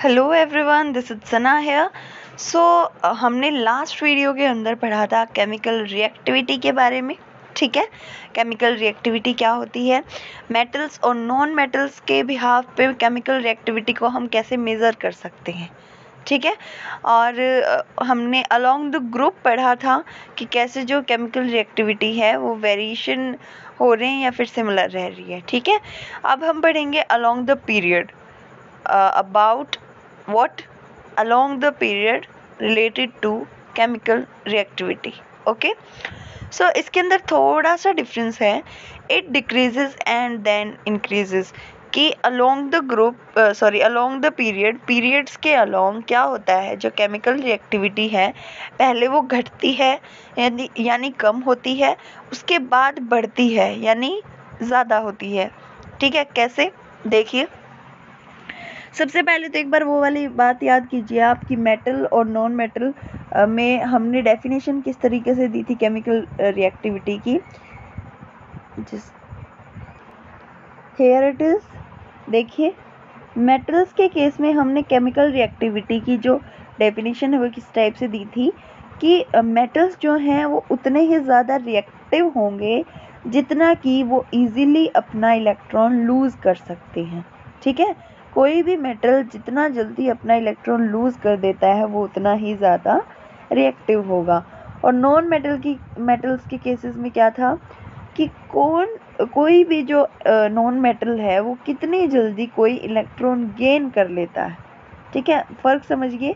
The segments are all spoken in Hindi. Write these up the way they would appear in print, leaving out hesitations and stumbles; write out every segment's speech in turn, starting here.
Hello everyone, this is Sana here. So हमने लास्ट वीडियो के अंदर पढ़ा था केमिकल रिएक्टिविटी के बारे में। ठीक है, केमिकल रिएक्टिविटी क्या होती है, मेटल्स और नॉन मेटल्स के बिहाफ पे केमिकल रिएक्टिविटी को हम कैसे मेज़र कर सकते हैं। ठीक है, और हमने अलोंग द ग्रुप पढ़ा था कि कैसे जो केमिकल रिएक्टिविटी है वो वेरिएशन हो रहे हैं या फिर सिमिलर रह रही है। ठीक है, अब हम पढ़ेंगे along the period, about what along the period related to chemical reactivity. Okay, so इसके अंदर थोड़ा सा डिफरेंस है, it decreases and then increases कि along the group along the periods के along क्या होता है, जो केमिकल रिएक्टिविटी है पहले वो घटती है यानी कम होती है, उसके बाद बढ़ती है यानी ज़्यादा होती है। ठीक है, कैसे देखिए, सबसे पहले तो एक बार वो वाली बात याद कीजिए आप कि मेटल और नॉन मेटल में हमने डेफिनेशन किस तरीके से दी थी केमिकल रिएक्टिविटी की। जिस हेयर इट इज, देखिए मेटल्स के केस में हमने केमिकल रिएक्टिविटी की जो डेफिनेशन है वो किस टाइप से दी थी कि मेटल्स जो हैं वो उतने ही ज़्यादा रिएक्टिव होंगे जितना कि वो इजीली अपना इलेक्ट्रॉन लूज़ कर सकते हैं। ठीक है, कोई भी मेटल जितना जल्दी अपना इलेक्ट्रॉन लूज़ कर देता है वो उतना ही ज़्यादा रिएक्टिव होगा। और नॉन मेटल्स के केसेस में क्या था कि कोई भी जो नॉन मेटल है वो कितनी जल्दी कोई इलेक्ट्रॉन गेन कर लेता है। ठीक है, फ़र्क समझिए,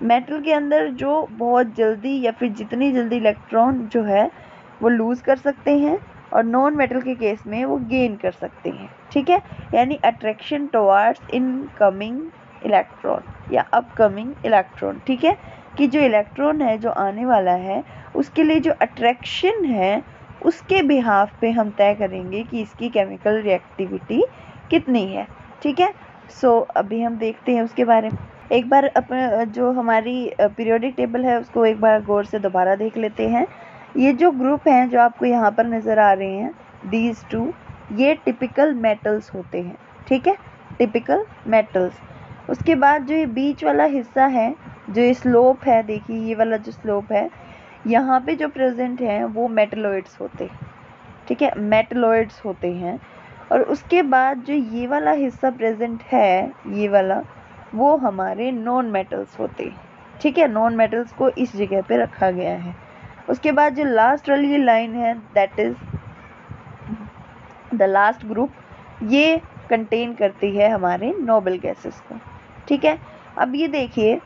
मेटल के अंदर जो बहुत जल्दी या फिर जितनी जल्दी इलेक्ट्रॉन जो है वो लूज़ कर सकते हैं और नॉन मेटल के केस में वो गेन कर सकते हैं। ठीक है, यानी अट्रैक्शन टुवर्ड्स इनकमिंग इलेक्ट्रॉन या अपकमिंग इलेक्ट्रॉन। ठीक है, कि जो इलेक्ट्रॉन है जो आने वाला है उसके लिए जो अट्रैक्शन है उसके बिहाफ पे हम तय करेंगे कि इसकी केमिकल रिएक्टिविटी कितनी है। ठीक है, सो अभी हम देखते हैं उसके बारे में। एक बार अपने जो हमारी पीरियोडिक टेबल है उसको एक बार गौर से दोबारा देख लेते हैं। ये जो ग्रुप हैं जो आपको यहाँ पर नज़र आ रहे हैं, दीज टू, ये टिपिकल मेटल्स होते हैं। ठीक है, टिपिकल मेटल्स। उसके बाद जो ये बीच वाला हिस्सा है, जो ये स्लोप है, देखिए ये वाला जो स्लोप है यहाँ पे जो प्रेजेंट हैं वो मेटलॉइड्स होते हैं। ठीक है, मेटलॉइड्स होते हैं। और उसके बाद जो ये वाला हिस्सा प्रेजेंट है, ये वाला, वो हमारे नॉन मेटल्स होते हैं। ठीक है, नॉन मेटल्स को इस जगह पे रखा गया है। उसके बाद जो लास्ट वाली लाइन है, that is the last group, ये कंटेन करती है हमारे नोबल गैसेस को। ठीक है, अब ये देखिए,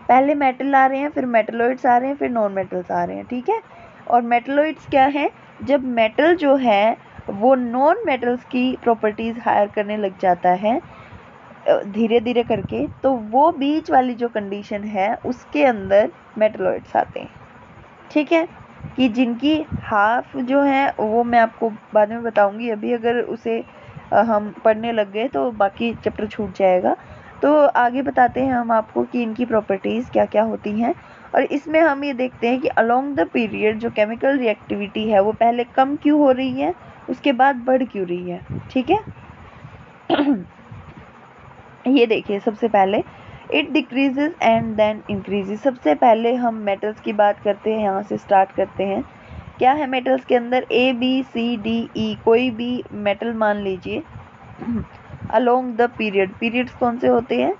पहले मेटल आ रहे हैं, फिर मेटलॉइड्स आ रहे हैं, फिर नॉन मेटल्स आ रहे हैं। ठीक है, और मेटलॉइड्स क्या है, जब मेटल जो है वो नॉन मेटल्स की प्रॉपर्टीज़ हायर करने लग जाता है धीरे धीरे करके, तो वो बीच वाली जो कंडीशन है उसके अंदर मेटलॉइड्स आते हैं। ठीक है, कि जिनकी हाफ जो है वो मैं आपको बाद में बताऊंगी, अभी अगर उसे हम पढ़ने लग गए तो बाकी चैप्टर छूट जाएगा। तो आगे बताते हैं हम आपको कि इनकी प्रॉपर्टीज़ क्या क्या होती हैं। और इसमें हम ये देखते हैं कि अलोंग द पीरियड जो केमिकल रिएक्टिविटी है वो पहले कम क्यों हो रही है, उसके बाद बढ़ क्यों रही है। ठीक है ये देखिए, सबसे पहले it decreases and then increases. सबसे पहले हम मेटल्स की बात करते हैं, यहाँ से स्टार्ट करते हैं। क्या है मेटल्स के अंदर, A B C D E, कोई भी मेटल मान लीजिए अलोंग द पीरियड्स कौन से होते हैं,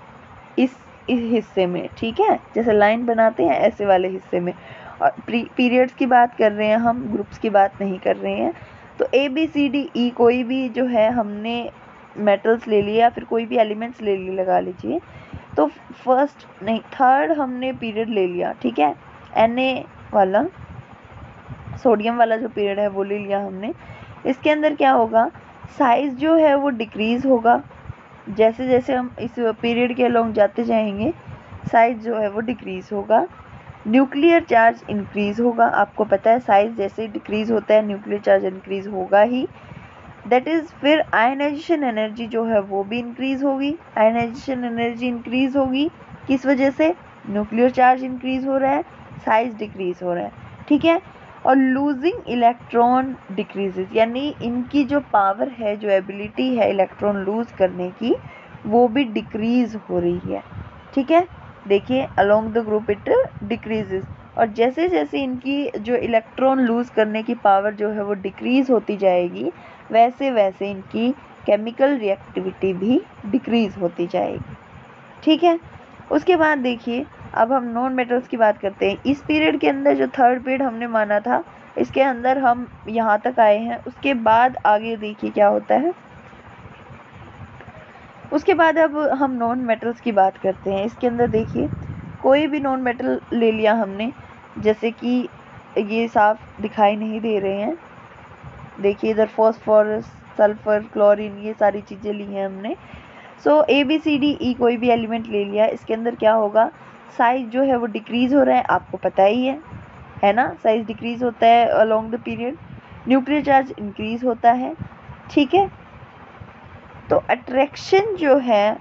इस हिस्से में। ठीक है, जैसे लाइन बनाते हैं ऐसे वाले हिस्से में। और पीरियड्स की बात कर रहे हैं हम, ग्रुप्स की बात नहीं कर रहे हैं। तो A B C D E कोई भी जो है हमने मेटल्स ले लिया, फिर कोई भी एलिमेंट्स ले लिए लगा लीजिए। तो फर्स्ट नहीं, थर्ड हमने पीरियड ले लिया। ठीक है, Na वाला, सोडियम वाला जो पीरियड है वो ले लिया हमने। इसके अंदर क्या होगा, साइज जो है वो डिक्रीज होगा। जैसे जैसे हम इस पीरियड के अलोंग जाते जाएंगे साइज जो है वो डिक्रीज होगा। न्यूक्लियर चार्ज इंक्रीज होगा, आपको पता है साइज जैसे डिक्रीज होता है न्यूक्लियर चार्ज इंक्रीज होगा ही। दैट इज़, फिर आयनाइजेशन एनर्जी जो है वो भी इंक्रीज होगी। आयनाइजेशन एनर्जी इंक्रीज होगी किस वजह से, न्यूक्लियर चार्ज इंक्रीज हो रहा है, साइज डिक्रीज हो रहा है। ठीक है, और लूजिंग इलेक्ट्रॉन डिक्रीजेज, यानी इनकी जो पावर है, जो एबिलिटी है इलेक्ट्रॉन लूज करने की, वो भी डिक्रीज हो रही है। ठीक है, देखिए along the group it decreases, और जैसे जैसे इनकी जो इलेक्ट्रॉन लूज करने की पावर जो है वो डिक्रीज होती जाएगी, वैसे वैसे इनकी केमिकल रिएक्टिविटी भी डिक्रीज होती जाएगी। ठीक है, उसके बाद देखिए अब हम नॉन मेटल्स की बात करते हैं। इस पीरियड के अंदर जो थर्ड पीरियड हमने माना था, इसके अंदर हम यहाँ तक आए हैं। उसके बाद आगे देखिए क्या होता है। उसके बाद अब हम नॉन मेटल्स की बात करते हैं। इसके अंदर देखिए कोई भी नॉन मेटल ले लिया हमने, जैसे कि ये साफ दिखाई नहीं दे रहे हैं, देखिए इधर फॉस्फोरस, सल्फर, क्लोरीन, ये सारी चीज़ें ली हैं हमने। सो A B C D E कोई भी एलिमेंट ले लिया, इसके अंदर क्या होगा, साइज जो है वो डिक्रीज हो रहा है, आपको पता ही है ना, साइज डिक्रीज होता है along the period. Nuclear charge increase होता है। ठीक है, तो अट्रैक्शन जो है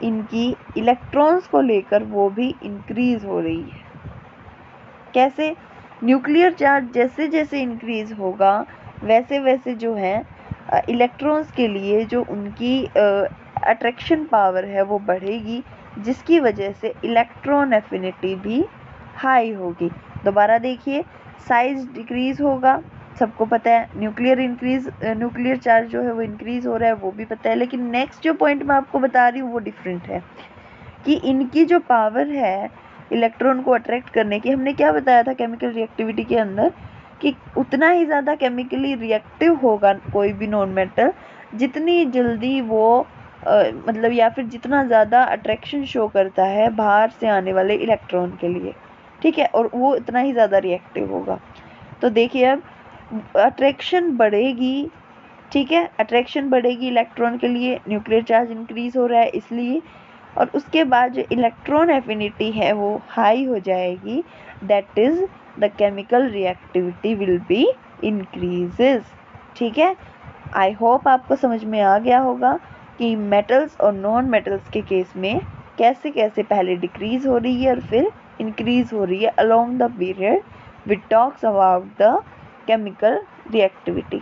इनकी इलेक्ट्रॉन्स को लेकर वो भी इंक्रीज हो रही है। कैसे, न्यूक्लियर चार्ज जैसे जैसे इंक्रीज होगा वैसे वैसे जो है इलेक्ट्रॉन्स के लिए जो उनकी अट्रैक्शन पावर है वो बढ़ेगी, जिसकी वजह से इलेक्ट्रॉन एफिनिटी भी हाई होगी। दोबारा देखिए, साइज डिक्रीज होगा, सबको पता है। न्यूक्लियर चार्ज जो है वो इंक्रीज हो रहा है, वो भी पता है। लेकिन नेक्स्ट जो पॉइंट मैं आपको बता रही हूँ वो डिफरेंट है, कि इनकी जो पावर है इलेक्ट्रॉन को अट्रैक्ट करने की, हमने क्या बताया था केमिकल रिएक्टिविटी के अंदर, कि उतना ही ज़्यादा केमिकली रिएक्टिव होगा कोई भी नॉन मेटल, जितनी जल्दी वो मतलब या फिर जितना ज़्यादा अट्रैक्शन शो करता है बाहर से आने वाले इलेक्ट्रॉन के लिए। ठीक है, और वो इतना ही ज़्यादा रिएक्टिव होगा। तो देखिए अब अट्रैक्शन बढ़ेगी। ठीक है, अट्रैक्शन बढ़ेगी इलेक्ट्रॉन के लिए, न्यूक्लियर चार्ज इंक्रीज हो रहा है इसलिए, और उसके बाद जो इलेक्ट्रॉन एफिनिटी है वो हाई हो जाएगी, that is the chemical reactivity will be increases. ठीक है, आई होप आपको समझ में आ गया होगा कि मेटल्स और नॉन मेटल्स के केस में कैसे कैसे पहले डिक्रीज हो रही है और फिर इंक्रीज हो रही है along the period which talks about the chemical reactivity.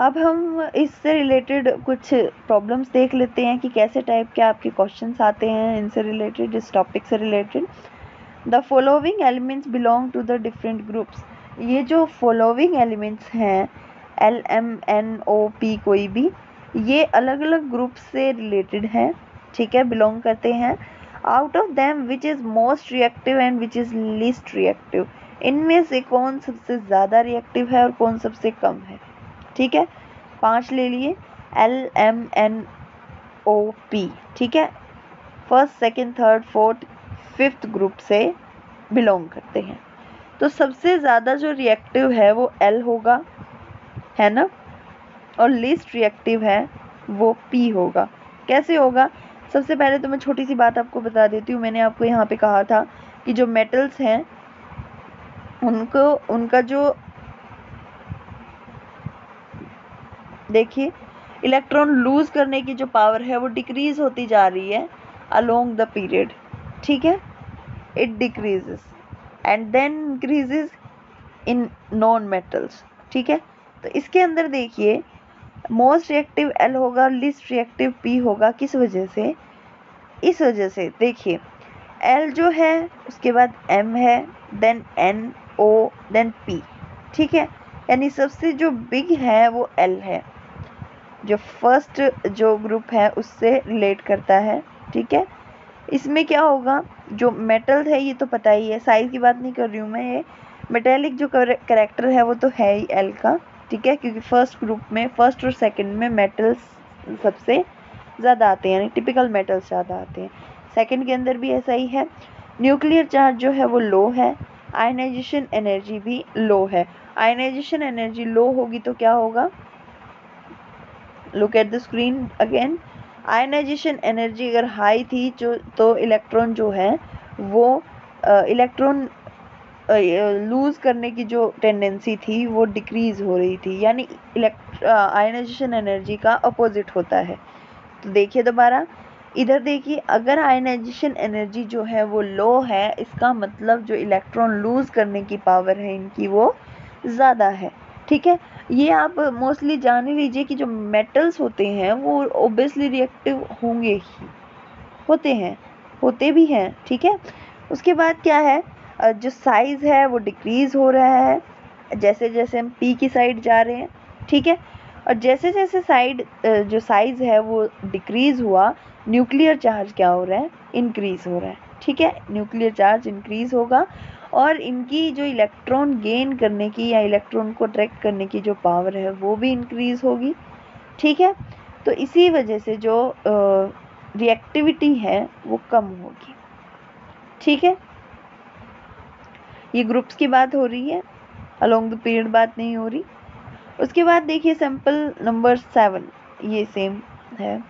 अब हम इससे रिलेटेड कुछ प्रॉब्लम्स देख लेते हैं कि कैसे टाइप के आपके क्वेश्चंस आते हैं इनसे रिलेटेड, इस टॉपिक से related. The following elements belong to the different groups. ये जो फॉलोइंग एलिमेंट्स हैं L M N O P कोई भी, ये अलग अलग ग्रुप से रिलेटेड हैं। ठीक है, बिलोंग करते हैं। Out of them which is most reactive and which is least reactive. इनमें से कौन सबसे ज़्यादा रिएक्टिव है और कौन सबसे कम है। ठीक है, 5 ले लिए, L M N O P। ठीक है, first, second, third, fourth, fifth group से बिलोंग करते हैं। तो सबसे ज़्यादा जो रिएक्टिव है वो L होगा, है ना, और लीस्ट रिएक्टिव है वो P होगा। कैसे होगा, सबसे पहले तो मैं छोटी सी बात आपको बता देती हूँ। मैंने आपको यहाँ पे कहा था कि जो मेटल्स हैं उनका जो देखिए इलेक्ट्रॉन लूज करने की जो पावर है वो डिक्रीज होती जा रही है अलोंग द पीरियड। ठीक है, it decreases and then increases in non metals. ठीक है, तो इसके अंदर देखिए मोस्ट रिएक्टिव L होगा, लीस्ट रिएक्टिव P होगा। किस वजह से, इस वजह से देखिए L जो है उसके बाद M है, then N O then P। ठीक है, यानी सबसे जो बिग है वो L है, जो फर्स्ट जो ग्रुप है उससे रिलेट करता है। ठीक है, इसमें क्या होगा, जो मेटल है ये तो पता ही है, साइज की बात नहीं कर रही हूँ मैं, ये मेटेलिक जो करेक्टर है वो तो है ही L का। ठीक है, क्योंकि फर्स्ट ग्रुप में, फर्स्ट और सेकंड में मेटल्स सबसे ज़्यादा आते हैं, यानी टिपिकल मेटल्स ज़्यादा आते हैं। सेकंड के अंदर भी ऐसा ही है। न्यूक्लियर चार्ज जो है वो लो है, आयनाइजेशन एनर्जी भी लो है। आयनाइजेशन एनर्जी लो होगी तो क्या होगा, look at the screen again. Ionisation energy अगर हाई थी तो इलेक्ट्रॉन जो है वो इलेक्ट्रॉन लूज करने की जो टेंडेंसी थी वो डिक्रीज हो रही थी, यानी आयनाइजेशन एनर्जी का अपोजिट होता है। तो देखिए दोबारा इधर देखिए, अगर आयनाइजेशन एनर्जी जो है वो लो है, इसका मतलब जो इलेक्ट्रॉन लूज करने की पावर है इनकी वो ज़्यादा है। ठीक है, ये आप मोस्टली जान ही लीजिए कि जो मेटल्स होते हैं वो ओब्वियसली रिएक्टिव होंगे ही, होते भी हैं। ठीक है, उसके बाद क्या है, जो साइज़ है वो डिक्रीज़ हो रहा है जैसे जैसे हम पी की साइड जा रहे हैं। ठीक है, और जैसे जैसे साइड जो साइज़ है वो डिक्रीज़ हुआ, न्यूक्लियर चार्ज क्या हो रहा है, इंक्रीज़ हो रहा है। ठीक है, न्यूक्लियर चार्ज इंक्रीज़ होगा और इनकी जो इलेक्ट्रॉन गेन करने की या इलेक्ट्रॉन को अट्रैक्ट करने की जो पावर है वो भी इंक्रीज़ होगी। ठीक है, तो इसी वजह से जो रिएक्टिविटी है वो कम होगी। ठीक है, ये ग्रुप्स की बात हो रही है, अलोंग द पीरियड बात नहीं हो रही। उसके बाद देखिए सैंपल नंबर 7, ये सेम है।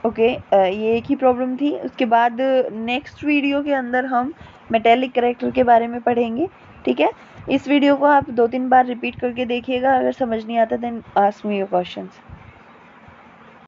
ओके, ये एक ही प्रॉब्लम थी। उसके बाद नेक्स्ट वीडियो के अंदर हम मेटेलिक कैरेक्टर के बारे में पढ़ेंगे। ठीक है, इस वीडियो को आप 2-3 बार रिपीट करके देखिएगा, अगर समझ नहीं आता then ask me your questions.